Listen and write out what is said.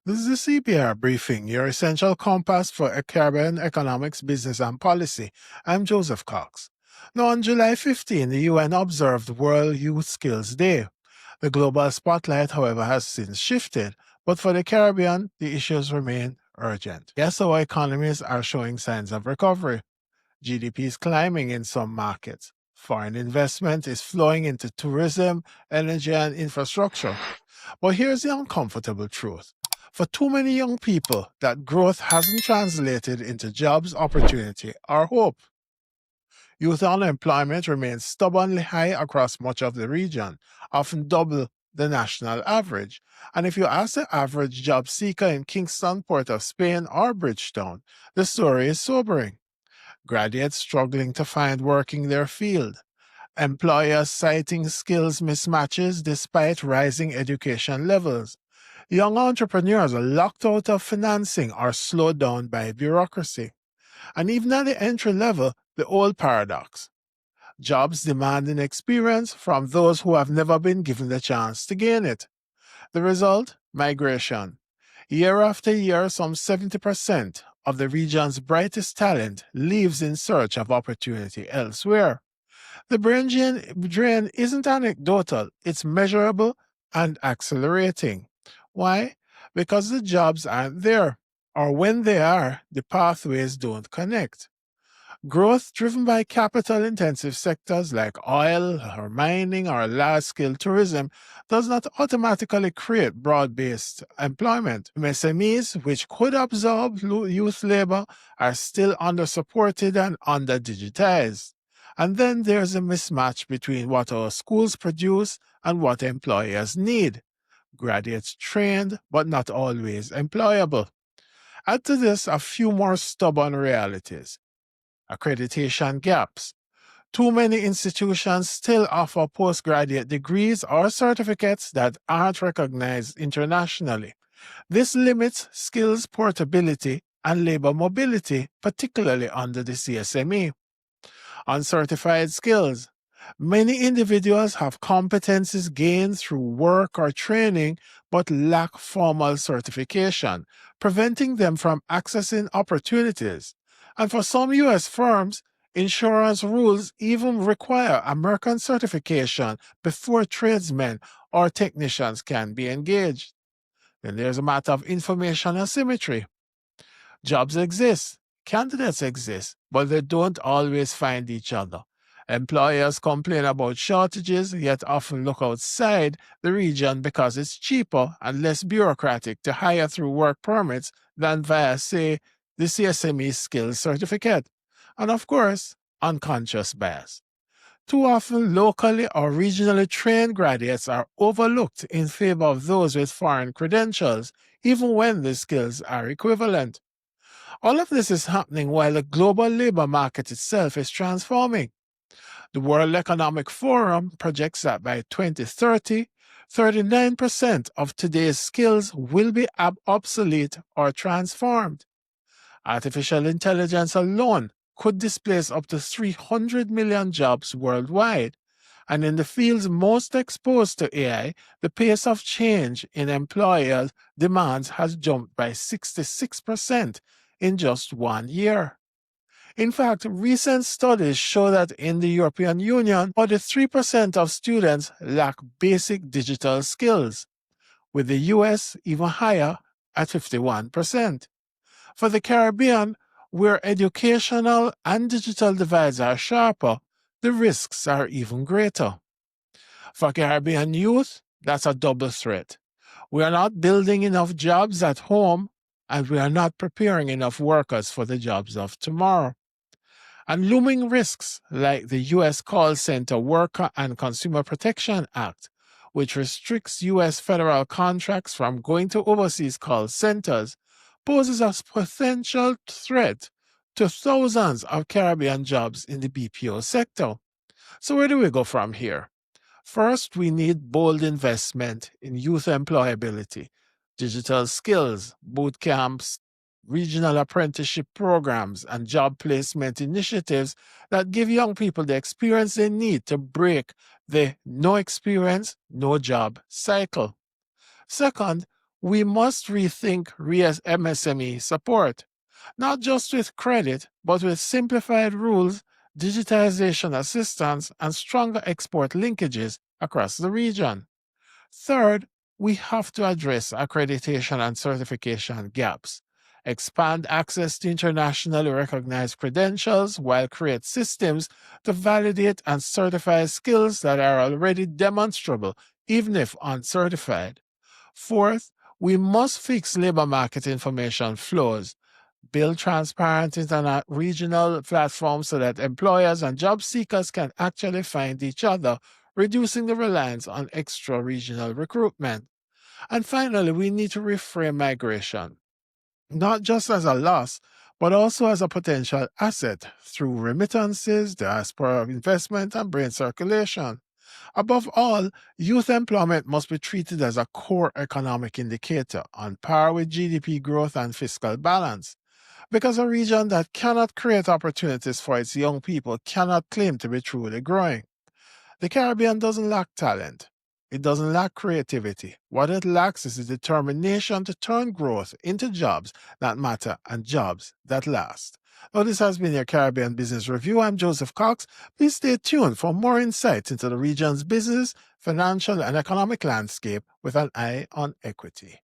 This is the CBR Briefing, your essential compass for Caribbean economics, business, and policy. I'm Joseph Cox. Now, on July 15, the UN observed World Youth Skills Day. The global spotlight, however, has since shifted, but for the Caribbean, the issues remain urgent. Yes, our economies are showing signs of recovery. GDP is climbing in some markets. Foreign investment is flowing into tourism, energy, and infrastructure. But here's the uncomfortable truth. For too many young people, that growth hasn't translated into jobs, opportunity, or hope. Youth unemployment remains stubbornly high across much of the region, often double the national average. And if you ask the average job seeker in Kingston, Port of Spain, or Bridgetown, the story is sobering. Graduates struggling to find work in their field. Employers citing skills mismatches despite rising education levels. Young entrepreneurs are locked out of financing or slowed down by bureaucracy. And even at the entry level, the old paradox. Jobs demanding experience from those who have never been given the chance to gain it. The result? Migration. Year after year, some 70% of the region's brightest talent leaves in search of opportunity elsewhere. The brain drain isn't anecdotal, it's measurable and accelerating. Why? Because the jobs aren't there, or when they are, the pathways don't connect. Growth driven by capital intensive sectors like oil or mining or large scale tourism does not automatically create broad based employment. SMEs, which could absorb youth labor, are still under supported and under digitized. And then there's a mismatch between what our schools produce and what employers need. Graduates trained, but not always employable. Add to this a few more stubborn realities. Accreditation gaps. Too many institutions still offer postgraduate degrees or certificates that aren't recognized internationally. This limits skills portability and labor mobility, particularly under the CSME. Uncertified skills. Many individuals have competencies gained through work or training but lack formal certification, preventing them from accessing opportunities. And for some U.S. firms, insurance rules even require American certification before tradesmen or technicians can be engaged. Then there's a matter of information asymmetry. Jobs exist, candidates exist, but they don't always find each other. Employers complain about shortages, yet often look outside the region because it's cheaper and less bureaucratic to hire through work permits than via, say, the CSME skills certificate. And of course, unconscious bias. Too often, locally or regionally trained graduates are overlooked in favor of those with foreign credentials, even when the skills are equivalent. All of this is happening while the global labor market itself is transforming. The World Economic Forum projects that by 2030, 39% of today's skills will be obsolete or transformed. Artificial intelligence alone could displace up to 300 million jobs worldwide. And in the fields most exposed to AI, the pace of change in employer demands has jumped by 66% in just 1 year. In fact, recent studies show that in the European Union, 43% of students lack basic digital skills, with the US even higher at 51%. For the Caribbean, where educational and digital divides are sharper, the risks are even greater. For Caribbean youth, that's a double threat. We are not building enough jobs at home, and we are not preparing enough workers for the jobs of tomorrow. And looming risks like the U.S. Call Center Worker and Consumer Protection Act, which restricts U.S. federal contracts from going to overseas call centers, poses a potential threat to thousands of Caribbean jobs in the BPO sector. So where do we go from here? First, we need bold investment in youth employability, digital skills, boot camps, regional apprenticeship programs, and job placement initiatives that give young people the experience they need to break the no experience, no job cycle. Second, We must rethink MSME support, not just with credit, but with simplified rules, digitization assistance, and stronger export linkages across the region. Third, we have to address accreditation and certification gaps, expand access to internationally recognized credentials while create systems to validate and certify skills that are already demonstrable, even if uncertified. Fourth, we must fix labor market information flows, build transparent regional platforms so that employers and job seekers can actually find each other, reducing the reliance on extra-regional recruitment. And finally, we need to reframe migration, not just as a loss, but also as a potential asset through remittances, diaspora investment, and brain circulation. Above all, youth employment must be treated as a core economic indicator on par with GDP growth and fiscal balance. Because a region that cannot create opportunities for its young people cannot claim to be truly growing. The Caribbean doesn't lack talent. It doesn't lack creativity. What it lacks is the determination to turn growth into jobs that matter and jobs that last. Well, this has been your Caribbean Business Review. I'm Joseph Cox. Please stay tuned for more insights into the region's business, financial, and economic landscape with an eye on equity.